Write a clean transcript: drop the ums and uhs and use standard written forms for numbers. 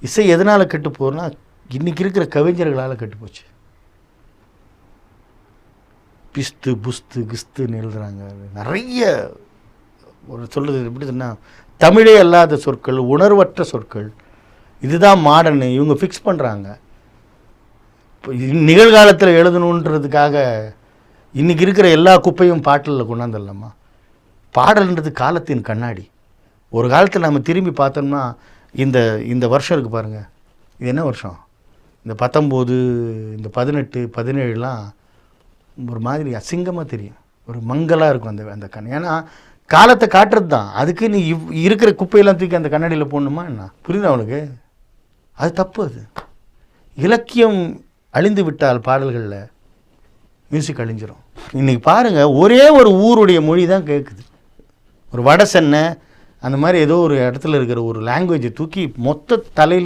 இசை எதனால் கெட்டு போகுதுன்னா இன்றைக்கி இருக்கிற கவிஞர்களால் கெட்டு போச்சு. பிஸ்து புஸ்து கிஸ்துன்னு எழுதுகிறாங்க. நிறைய ஒரு சொல்கிறது எப்படி சொன்னால் தமிழே அல்லாத சொற்கள், உணர்வற்ற சொற்கள், இதுதான் மாடர்னு இவங்க ஃபிக்ஸ் பண்ணுறாங்க. இப்போ நிகழ்காலத்தில் எழுதணுன்றதுக்காக இன்றைக்கி இருக்கிற எல்லா குப்பையும் பாட்டிலில் கொண்டாந்துடலாமா? பாடல்ன்றது காலத்தின் கண்ணாடி. ஒரு காலத்தில் நம்ம திரும்பி பார்த்தோம்னா இந்த இந்த வருஷம் இருக்குது பாருங்கள், இது என்ன வருஷம்? இந்த 19, இந்த 18, 17லாம் ஒரு மாதிரி அசிங்கமாக தெரியும், ஒரு மங்கலாக இருக்கும் அந்த அந்த கண். ஏன்னா காலத்தை காட்டுறது தான். அதுக்கு நீ இருக்கிற குப்பையெல்லாம் தூக்கி அந்த கண்ணாடியில் போடணுமா என்ன? புரியுதா அவனுக்கு? அது தப்பு. அது இலக்கியம் அழிந்து விட்டால் பாடல்களில் மியூசிக் அழிஞ்சிரும். இன்றைக்கி பாருங்கள், ஒரே ஒரு ஊருடைய மொழி தான் கேட்குது. ஒரு வட சென்னை அந்த மாதிரி ஏதோ ஒரு இடத்துல இருக்கிற ஒரு லாங்குவேஜை தூக்கி மொத்த தலையில்